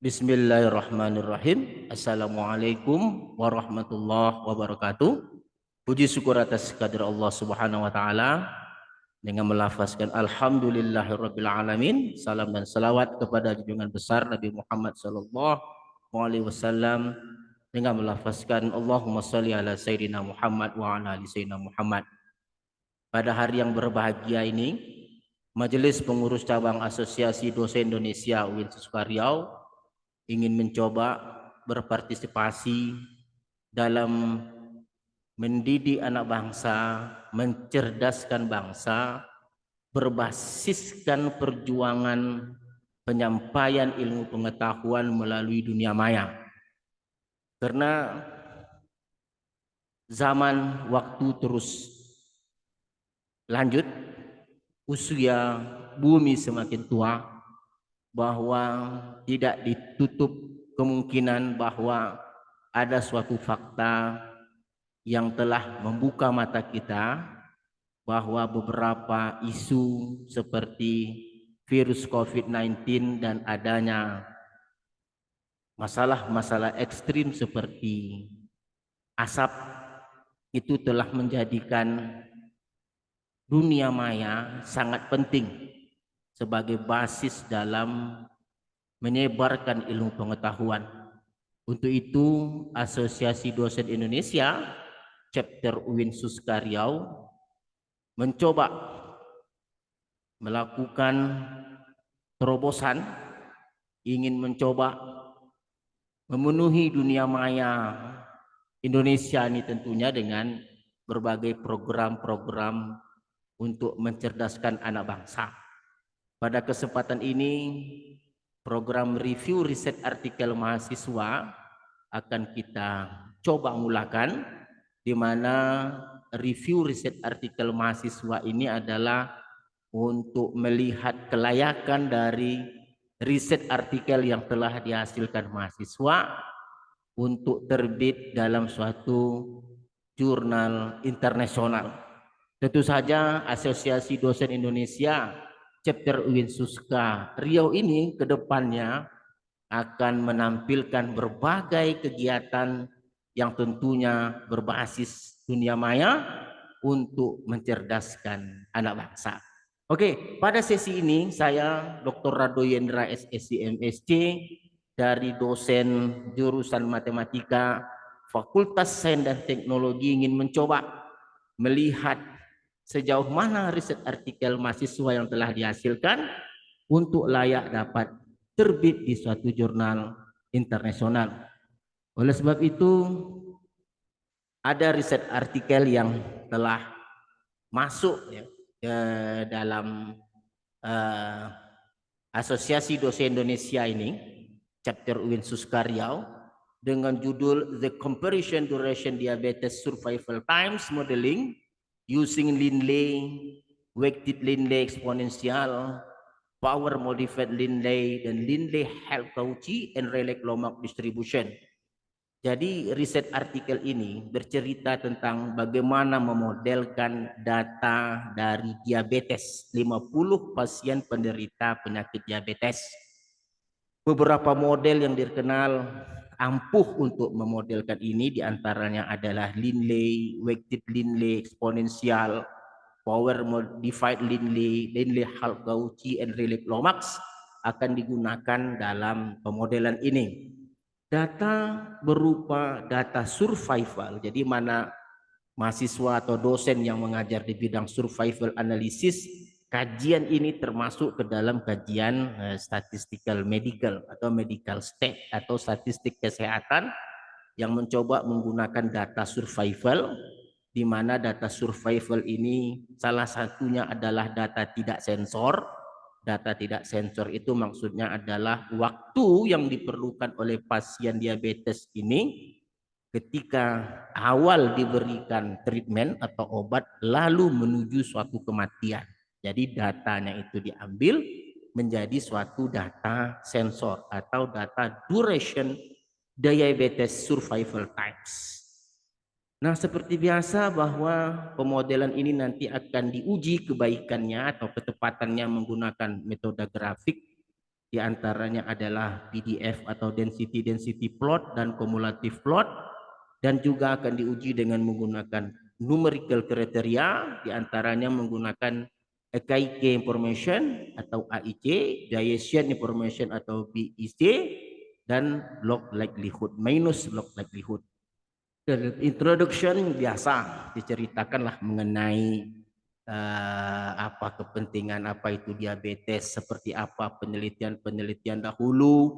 Bismillahirrahmanirrahim. Assalamualaikum warahmatullahi wabarakatuh. Puji syukur atas kehadirat Allah Subhanahu wa taala dengan melafazkan alhamdulillahirabbil alamin. Salam dan salawat kepada junjungan besar Nabi Muhammad sallallahu alaihi wasallam dengan melafazkan Allahumma shalli ala sayyidina Muhammad wa ala ali sayyidina Muhammad. Pada hari yang berbahagia ini, Majelis Pengurus Cabang Asosiasi Dosen Indonesia UIN Sukarriau ingin mencoba berpartisipasi dalam mendidik anak bangsa, mencerdaskan bangsa, berbasiskan perjuangan penyampaian ilmu pengetahuan melalui dunia maya. Karena zaman waktu terus lanjut, usia bumi semakin tua, bahwa tidak ditutup kemungkinan bahwa ada suatu fakta yang telah membuka mata kita bahwa beberapa isu seperti virus COVID-19 dan adanya masalah-masalah ekstrim seperti asap itu telah menjadikan dunia maya sangat penting sebagai basis dalam menyebarkan ilmu pengetahuan. Untuk itu, Asosiasi Dosen Indonesia Chapter UIN Sukarriau mencoba melakukan terobosan, ingin mencoba memenuhi dunia maya Indonesia ini tentunya dengan berbagai program-program untuk mencerdaskan anak bangsa. Pada kesempatan ini, program review riset artikel mahasiswa akan kita coba mulakan, di mana review riset artikel mahasiswa ini adalah untuk melihat kelayakan dari riset artikel yang telah dihasilkan mahasiswa untuk terbit dalam suatu jurnal internasional. Tentu saja Asosiasi Dosen Indonesia Chapter UIN Sukarriau ini ke depannya akan menampilkan berbagai kegiatan yang tentunya berbasis dunia maya untuk mencerdaskan anak bangsa. Oke, pada sesi ini saya Dr. Rado Yendra SSC MSc dari dosen jurusan Matematika Fakultas Sains dan Teknologi ingin mencoba melihat sejauh mana riset artikel mahasiswa yang telah dihasilkan untuk layak dapat terbit di suatu jurnal internasional. Oleh sebab itu, ada riset artikel yang telah masuk ya, dalam Asosiasi Dosen Indonesia ini, Chapter UIN Sukarriau, dengan judul The Comparison Duration Diabetes Survival Times Modeling Using Lindley, Weighted Lindley Exponential, Power Modified Lindley, dan Lindley Cauchy and Rayleigh-Lomax Distribution. Jadi riset artikel ini bercerita tentang bagaimana memodelkan data dari diabetes 50 pasien penderita penyakit diabetes. Beberapa model yang dikenal ampuh untuk memodelkan ini diantaranya adalah Lindley, Weighted Lindley Exponential, Power Modified Lindley, Lindley Cauchy, and Rayleigh-Lomax akan digunakan dalam pemodelan ini. Data berupa data survival, jadi mana mahasiswa atau dosen yang mengajar di bidang survival analysis, kajian ini termasuk ke dalam kajian statistical medical atau medical state atau statistik kesehatan yang mencoba menggunakan data survival, di mana data survival ini salah satunya adalah data tidak sensor. Data tidak sensor itu maksudnya adalah waktu yang diperlukan oleh pasien diabetes ini ketika awal diberikan treatment atau obat lalu menuju suatu kematian. Jadi datanya itu diambil menjadi suatu data sensor atau data duration diabetes survival times. Nah, seperti biasa bahwa pemodelan ini nanti akan diuji kebaikannya atau ketepatannya menggunakan metode grafik Di antaranya adalah PDF atau density plot dan cumulative plot, dan juga akan diuji dengan menggunakan numerical kriteria, di antaranya menggunakan AKIK information atau AIC, Bayesian information atau BIC, dan log likelihood minus log likelihood. Introduction biasa diceritakanlah mengenai apa kepentingan, apa itu diabetes, seperti apa penelitian dahulu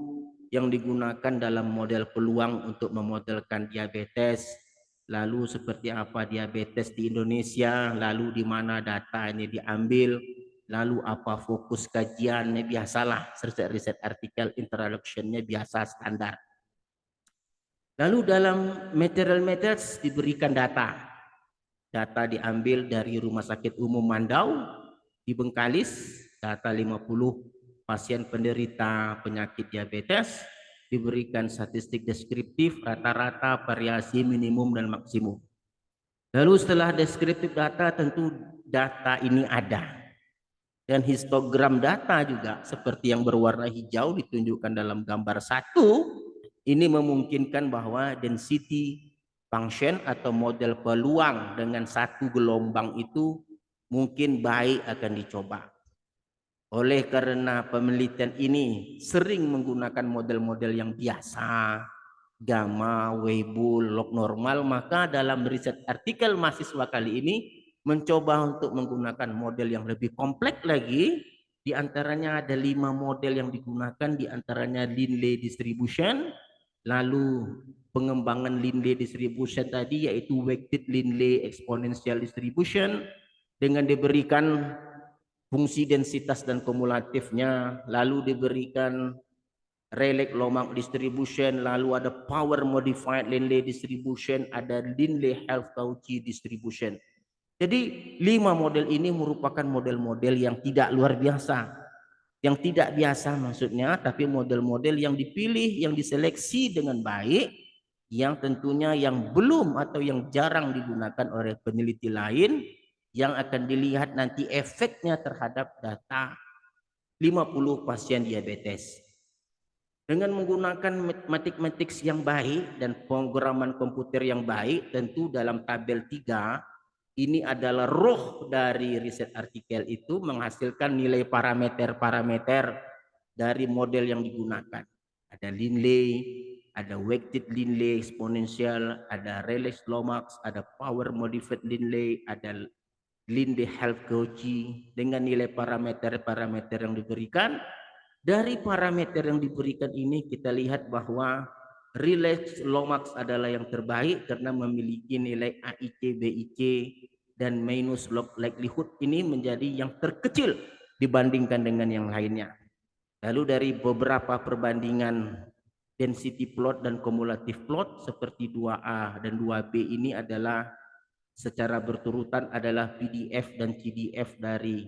yang digunakan dalam model peluang untuk memodelkan diabetes, lalu seperti apa diabetes di Indonesia, lalu di mana data ini diambil, lalu apa fokus kajiannya, biasalah riset artikel introduction-nya biasa standar. Lalu dalam material methods diberikan data. Data diambil dari Rumah Sakit Umum Mandau di Bengkalis, data 50 pasien penderita penyakit diabetes, diberikan statistik deskriptif, rata-rata, variasi minimum dan maksimum. Lalu setelah deskriptif data, tentu data ini ada. Dan histogram data juga seperti yang berwarna hijau ditunjukkan dalam gambar 1, ini memungkinkan bahwa density function atau model peluang dengan satu gelombang itu mungkin baik akan dicoba. Oleh karena penelitian ini sering menggunakan model-model yang biasa, gamma, Weibull, log normal, maka dalam riset artikel mahasiswa kali ini mencoba untuk menggunakan model yang lebih kompleks lagi. Di antaranya ada 5 model yang digunakan, di antaranya Linley distribution, lalu pengembangan Linley distribution tadi yaitu weighted Linley exponential distribution dengan diberikan fungsi densitas dan kumulatifnya, lalu diberikan Rayleigh-Lomax distribution, lalu ada power modified Linley distribution, ada Linley-Helf-Cauchy distribution. Jadi 5 model ini merupakan model-model yang tidak luar biasa. Yang tidak biasa maksudnya, tapi model-model yang dipilih, yang diseleksi dengan baik, yang tentunya yang belum atau yang jarang digunakan oleh peneliti lain, yang akan dilihat nanti efeknya terhadap data 50 pasien diabetes. Dengan menggunakan matematik yang baik dan pemrograman komputer yang baik, tentu dalam tabel 3, ini adalah roh dari riset artikel itu menghasilkan nilai parameter-parameter dari model yang digunakan. Ada Linley, ada weighted Linley exponential, ada Rayleigh-Lomax, ada power modified Linley, ada Linley-Helf-Cauchy dengan nilai parameter-parameter yang diberikan. Dari parameter yang diberikan ini kita lihat bahwa Rayleigh-Lomax adalah yang terbaik karena memiliki nilai AIC, BIC, dan minus log likelihood ini menjadi yang terkecil dibandingkan dengan yang lainnya. Lalu dari beberapa perbandingan density plot dan cumulative plot seperti 2A dan 2B ini adalah secara berturutan adalah PDF dan CDF dari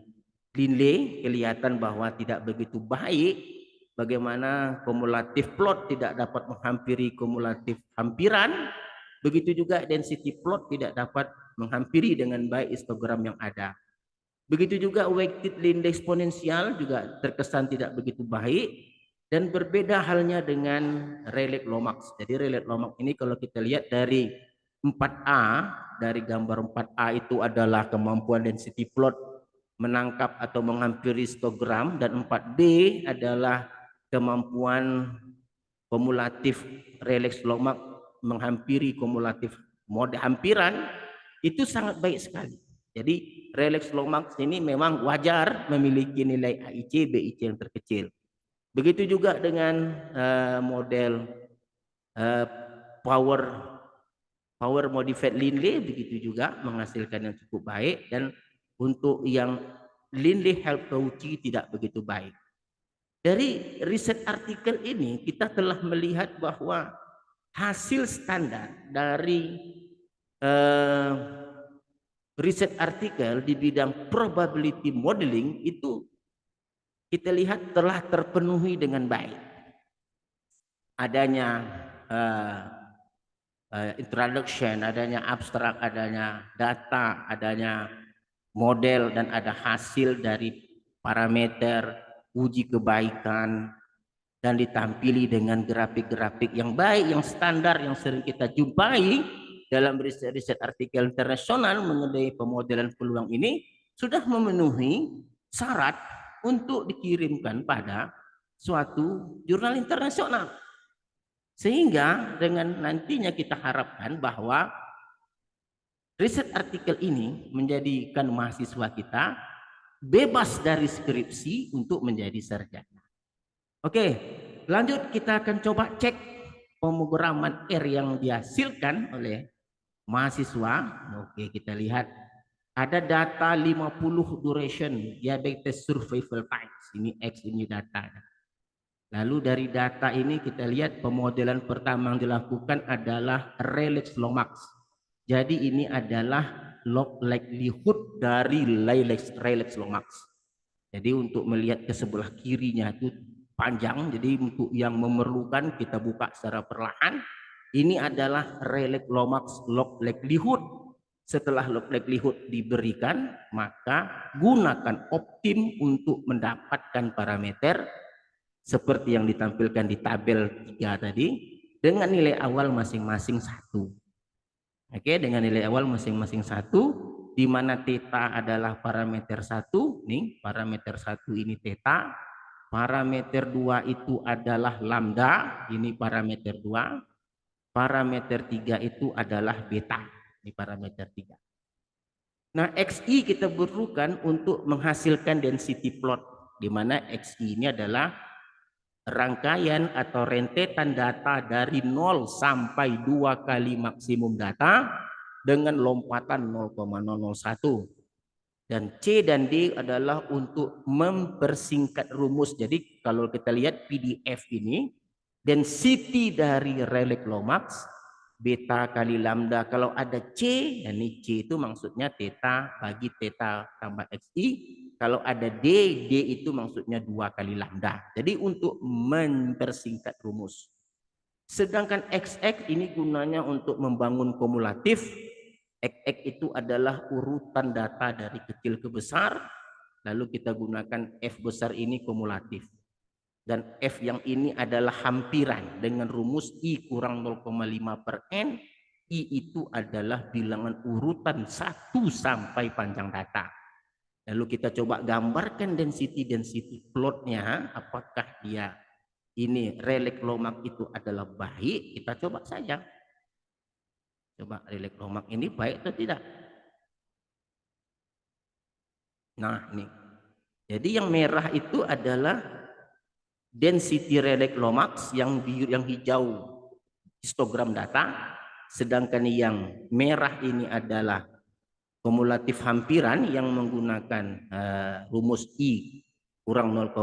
Linley, kelihatan bahwa tidak begitu baik. Bagaimana kumulatif plot tidak dapat menghampiri kumulatif hampiran, begitu juga density plot tidak dapat menghampiri dengan baik histogram yang ada. Begitu juga weighted Linley eksponensial juga terkesan tidak begitu baik, dan berbeda halnya dengan Rayleigh-Lomax. Jadi Rayleigh-Lomax ini kalau kita lihat dari 4A, dari gambar 4A itu adalah kemampuan density plot menangkap atau menghampiri histogram, dan 4B adalah kemampuan kumulatif Rayleigh-Lomax menghampiri kumulatif mode hampiran, itu sangat baik sekali. Jadi Rayleigh-Lomax ini memang wajar memiliki nilai AIC, BIC yang terkecil. Begitu juga dengan model power modified Linley, begitu juga menghasilkan yang cukup baik, dan untuk yang Linley-Helf-Cauchy tidak begitu baik. Dari riset artikel ini kita telah melihat bahwa hasil standar dari riset artikel di bidang probability modeling itu kita lihat telah terpenuhi dengan baik. Adanya introduction, adanya abstrak, adanya data, adanya model, dan ada hasil dari parameter uji kebaikan, dan ditampili dengan grafik-grafik yang baik, yang standar, yang sering kita jumpai dalam riset-riset artikel internasional mengenai pemodelan peluang ini, sudah memenuhi syarat untuk dikirimkan pada suatu jurnal internasional. Sehingga dengan nantinya kita harapkan bahwa riset artikel ini menjadikan mahasiswa kita bebas dari skripsi untuk menjadi sarjana. Oke, lanjut kita akan coba cek pemrograman R yang dihasilkan oleh mahasiswa. Oke, kita lihat ada data 50 duration diabetes survival times. Ini X, ini data. Lalu dari data ini kita lihat pemodelan pertama yang dilakukan adalah Rayleigh Lomax. Jadi ini adalah log likelihood dari Rayleigh Lomax. Jadi untuk melihat ke sebelah kirinya itu panjang. Jadi untuk yang memerlukan kita buka secara perlahan. Ini adalah Rayleigh Lomax log likelihood. Setelah log likelihood diberikan, maka gunakan optim untuk mendapatkan parameter seperti yang ditampilkan di tabel 3 tadi dengan nilai awal masing-masing 1. Oke, dengan nilai awal masing-masing 1, di mana theta adalah parameter 1, nih parameter 1 ini theta, parameter 2 itu adalah lambda, ini parameter 2, parameter 3 itu adalah beta, ini parameter 3. Nah, XI kita perlukan untuk menghasilkan density plot, di mana XI ini adalah rangkaian atau rentetan data dari 0 sampai 2 kali maksimum data dengan lompatan 0,001. Dan C dan D adalah untuk mempersingkat rumus. Jadi kalau kita lihat PDF ini, density dari Rayleigh Lomax, beta kali lambda. Kalau ada C, dan ini C itu maksudnya theta bagi theta tambah XI. Kalau ada D, D itu maksudnya 2 kali lambda. Jadi untuk mempersingkat rumus. Sedangkan XX ini gunanya untuk membangun kumulatif. XX itu adalah urutan data dari kecil ke besar. Lalu kita gunakan F besar ini kumulatif. Dan F yang ini adalah hampiran dengan rumus I kurang 0,5 per N. I itu adalah bilangan urutan 1 sampai panjang data. Lalu kita coba gambarkan density plotnya, apakah dia ini Rayleigh Lomax itu adalah baik. Kita coba saja. Coba Rayleigh Lomax ini baik atau tidak. Nah ini. Jadi yang merah itu adalah density Rayleigh Lomax, yang hijau histogram data. Sedangkan yang merah ini adalah kumulatif hampiran yang menggunakan rumus I kurang 0,5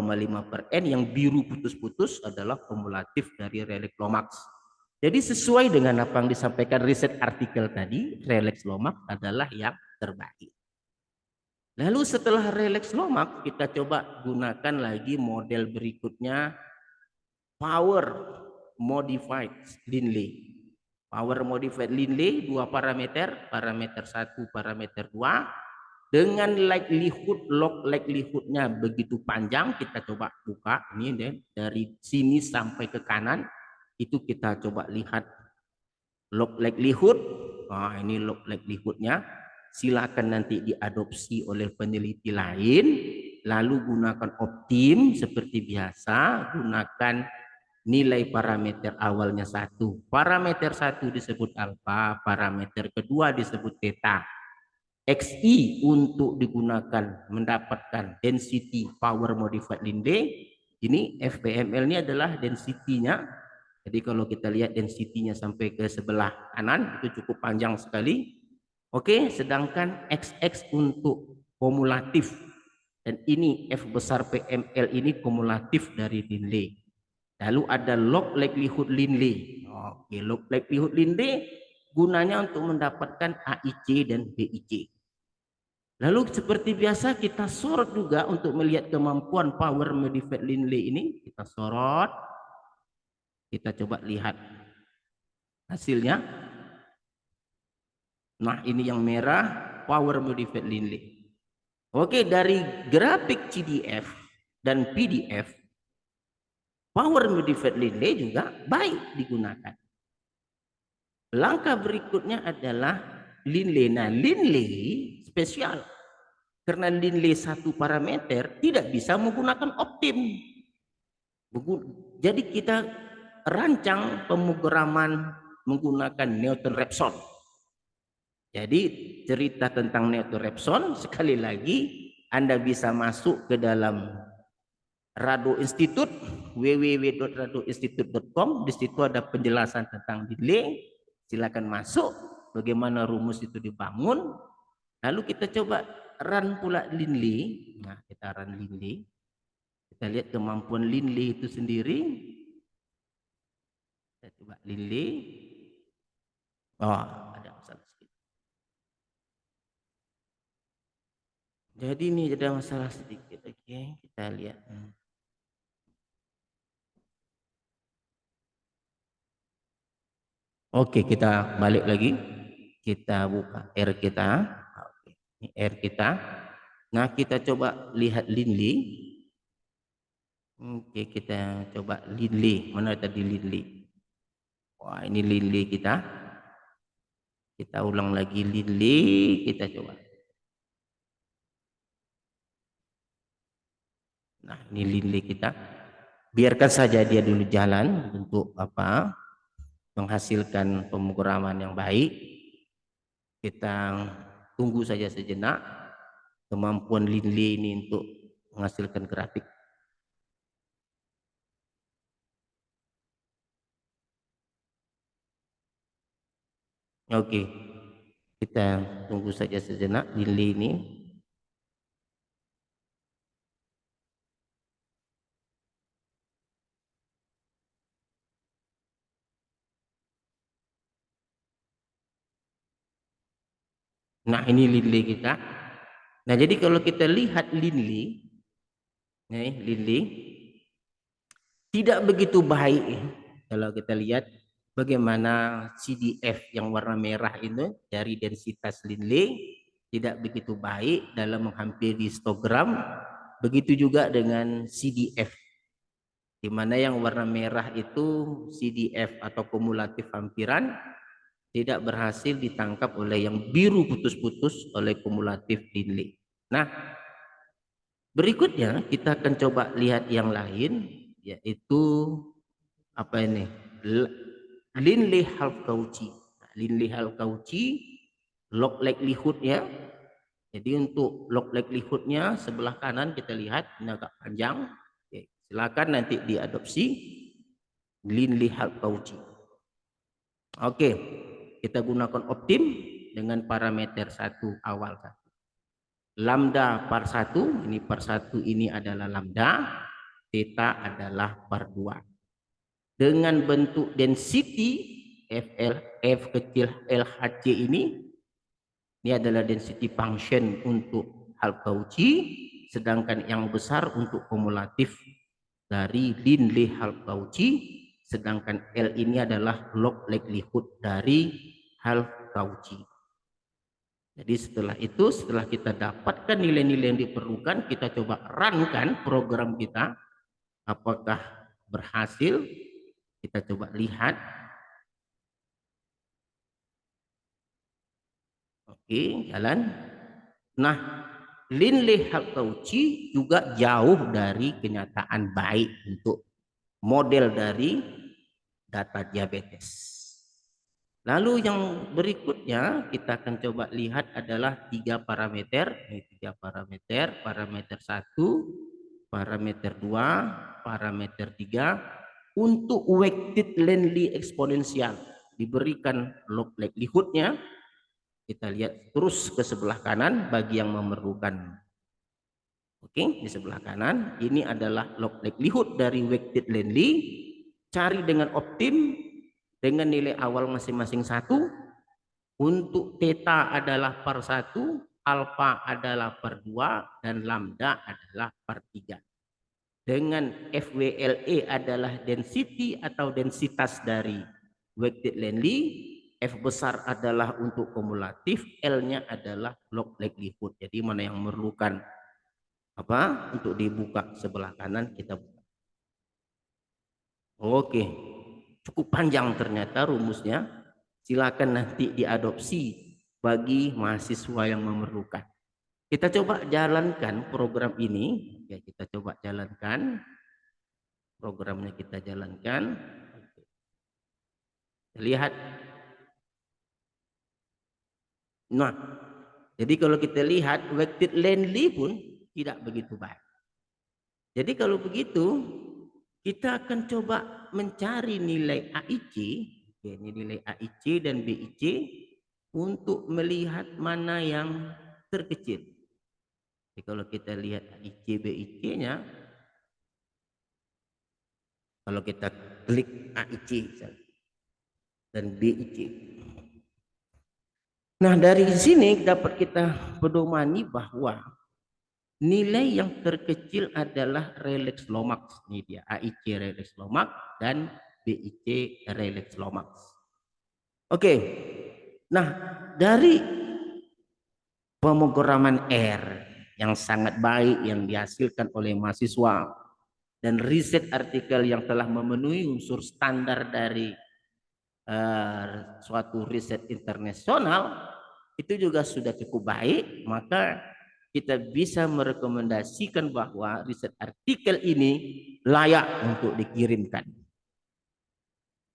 per N. Yang biru putus-putus adalah kumulatif dari Rayleigh Lomax. Jadi sesuai dengan apa yang disampaikan riset artikel tadi, Rayleigh Lomax adalah yang terbaik. Lalu setelah Rayleigh Lomax, kita coba gunakan lagi model berikutnya, Power Modified Linley. Power Modified Linley, 2 parameter, parameter 1, parameter 2. Dengan likelihood, log likelihoodnya begitu panjang, kita coba buka ini deh, dari sini sampai ke kanan. Itu kita coba lihat log likelihood. Nah, ini log likelihoodnya. Silakan nanti diadopsi oleh peneliti lain. Lalu gunakan optim seperti biasa. Gunakan nilai parameter awalnya 1. Parameter 1 disebut alfa. Parameter kedua disebut theta. XI untuk digunakan mendapatkan density power modified Linley. Ini FPML ini adalah density-nya. Jadi kalau kita lihat density-nya sampai ke sebelah kanan itu cukup panjang sekali. Oke, sedangkan XX untuk kumulatif. Dan ini F besar PML ini kumulatif dari Linley. Lalu ada log likelihood Linley. Oke, log likelihood Linley gunanya untuk mendapatkan AIC dan BIC. Lalu seperti biasa kita sorot juga untuk melihat kemampuan power modified Linley ini. Kita sorot. Kita coba lihat hasilnya. Nah, ini yang merah, power modified Linley. Oke, dari grafik CDF dan PDF, power modified Linley juga baik digunakan. Langkah berikutnya adalah Linley. Nah, Linley spesial karena Linley satu parameter tidak bisa menggunakan optim. Jadi kita rancang pemrograman menggunakan Newton-Raphson. Jadi cerita tentang Newton-Raphson sekali lagi Anda bisa masuk ke dalam Rado Institute, www.radoinstitute.com. Di situ ada penjelasan tentang Linley. Silakan masuk bagaimana rumus itu dibangun. Lalu kita coba run pula Linley. Nah, kita run Linley. Kita lihat kemampuan Linley itu sendiri. Kita coba Linley. Oh, ada masalah sedikit. Jadi ini ada masalah sedikit. Oke, kita lihat. Oke, kita balik lagi. Kita buka R kita. Oke, ini R kita. Nah, kita coba lihat Linley. Oke, kita coba Linley. Mana tadi Linley? Wah, ini Linley kita. Kita ulang lagi Linley. Kita coba. Nah, ini Linley kita. Biarkan saja dia dulu jalan untuk apa? Menghasilkan pemrograman yang baik. Kita tunggu saja sejenak kemampuan Linley ini untuk menghasilkan grafik. Oke, kita tunggu saja sejenak Linley ini. Nah, ini Linley kita. Nah, jadi kalau kita lihat Linley, nih Linley tidak begitu baik. Kalau kita lihat bagaimana CDF yang warna merah ini dari densitas Linley tidak begitu baik dalam menghampiri histogram. Begitu juga dengan CDF, di mana yang warna merah itu CDF atau kumulatif hampiran tidak berhasil ditangkap oleh yang biru putus-putus oleh kumulatif Linley. Nah, berikutnya kita akan coba lihat yang lain, yaitu apa ini? Linley half Cauchy. Linley half Cauchy log likelihood-nya. Jadi untuk log likelihood-nya sebelah kanan kita lihat ini agak panjang. Oke, silakan nanti diadopsi Linley half Cauchy. Oke, kita gunakan optim dengan parameter 1 awal 1. Lambda par 1, ini par 1 ini adalah lambda, theta adalah par 2. Dengan bentuk density F kecil LHC ini adalah density function untuk half Cauchy, sedangkan yang besar untuk kumulatif dari Linley half Cauchy, sedangkan L ini adalah log likelihood dari half Cauchy. Jadi setelah itu, setelah kita dapatkan nilai-nilai yang diperlukan, kita coba runkan program kita. Apakah berhasil? Kita coba lihat. Oke, jalan. Nah, Linley half Cauchy juga jauh dari kenyataan baik untuk model dari data diabetes. Lalu yang berikutnya kita akan coba lihat adalah 3 parameter. Ini 3 parameter. Parameter 1, parameter 2, parameter 3. Untuk weighted Linley eksponensial diberikan log likelihood-nya. Kita lihat terus ke sebelah kanan bagi yang memerlukan. Oke, di sebelah kanan ini adalah log likelihood dari weighted Linley. Cari dengan optim dengan nilai awal masing-masing 1. Untuk theta adalah per 1, alfa adalah per 2, dan lambda adalah per 3. Dengan FWLE adalah density atau densitas dari weighted Linley, F besar adalah untuk kumulatif, L-nya adalah log likelihood. Jadi mana yang memerlukan apa untuk dibuka sebelah kanan kita buka. Oke, cukup panjang ternyata rumusnya. Silakan nanti diadopsi bagi mahasiswa yang memerlukan. Kita coba jalankan program ini. Ya, kita coba jalankan programnya, kita jalankan. Lihat. Nah, jadi kalau kita lihat weighted Landly pun tidak begitu baik. Jadi kalau begitu kita akan coba mencari nilai AIC, ini nilai AIC dan BIC untuk melihat mana yang terkecil. Jadi kalau kita lihat AIC BIC-nya, kalau kita klik AIC dan BIC. Nah, dari sini dapat kita pedomani bahwa nilai yang terkecil adalah Rayleigh Lomax. Ini dia AIC Rayleigh Lomax dan BIC Rayleigh Lomax. Oke. Nah, dari pemrograman R yang sangat baik yang dihasilkan oleh mahasiswa dan riset artikel yang telah memenuhi unsur standar dari suatu riset internasional itu juga sudah cukup baik, maka kita bisa merekomendasikan bahwa riset artikel ini layak untuk dikirimkan.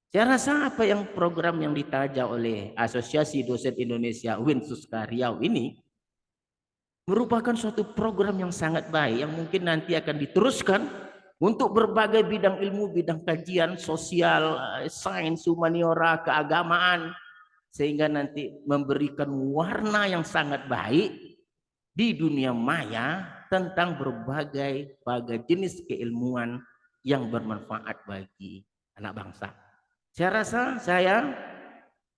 Saya rasa apa yang program yang ditaja oleh Asosiasi Dosen Indonesia UIN Suska Riau ini merupakan suatu program yang sangat baik yang mungkin nanti akan diteruskan untuk berbagai bidang ilmu, bidang kajian sosial, sains, humaniora, keagamaan, sehingga nanti memberikan warna yang sangat baik di dunia maya tentang berbagai jenis keilmuan yang bermanfaat bagi anak bangsa. Saya rasa saya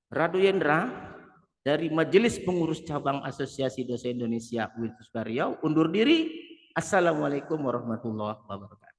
Radu Yendra dari Majelis Pengurus Cabang Asosiasi Dosen Indonesia UIN Suska Riau undur diri. Assalamualaikum warahmatullahi wabarakatuh.